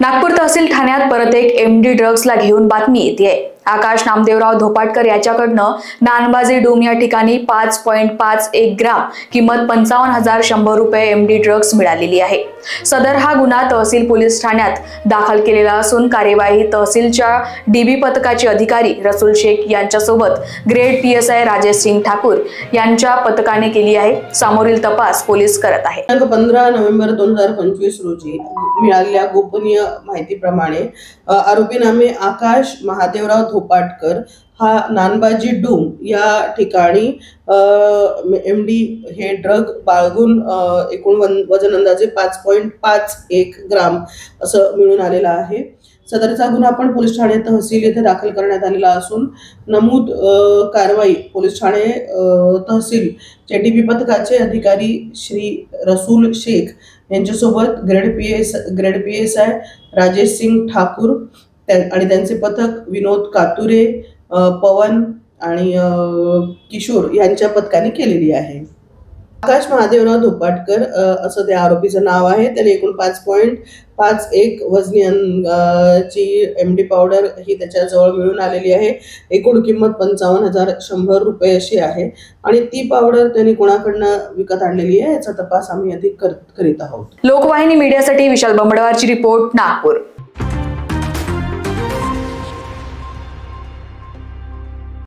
नागपूर तहसील ठाण्यात परत एक एमडी ड्रग्सला घेऊन बातमी येते। आकाश नामदेवराव धोपाटकर याच्याकडनं नानबाजी डूम या ठिकाणी 5.51 ग्राम किंमत 55,100 रुपये एमडी ड्रग्स मिळालेली आहे। सदर हा गुन्हा तहसील पोलीस ठाण्यात दाखल केलेला असून कार्यवाही तहसीलच्या डीबी पथकाचे अधिकारी रसूल शेख यांच्यासोबत ग्रेड पीएसआय राजेश सिंग ठाकूर यांच्या पथकाने केली आहे। समोरील तपास पोलीस करत आहे। 15 नोव्हेंबर 2025 रोजी मिळालेल्या गोपनीय माहितीप्रमाणे आरोपी नामे आकाश महादेवराव धोपाटकर हा नानबाजी डूम या ठिकाणी एमडी हे ड्रग बाळगून एकूण वजन अंदाजे 5.51 ग्राम असं मिळून आलेला आहे। सदरचा गुन्हा आपण पोलीस ठाणे तहसील येथे दाखल करण्यात आलेला असून नमूद कारवाई पोलीस ठाणे तहसील डीबी पथकाचे अधिकारी श्री रसूल शेख यांच्यासोबत ग्रेड पीएसआय राजेश सिंग ठाकूर आणि त्यांचे पथक विनोद कातुरे, पवन आणि किशोर यांच्या पथकाने केलेली आहे। आकाश महादेवराव धोपाटकर असं त्या आरोपीचं नाव आहे। त्याने एकूण 5.51 वजनी एमडी पावडर ही त्याच्याजवळ मिळून आलेली आहे। एकूण किंमत 55,100 रुपये अशी आहे आणि ती पावडर त्यांनी कोणाकडनं विकत आणलेली आहे याचा तपास आम्ही अधिक करीत आहोत। लोकवाहिनी मीडियासाठी विशाल बंबडवारची रिपोर्ट, नागपूर।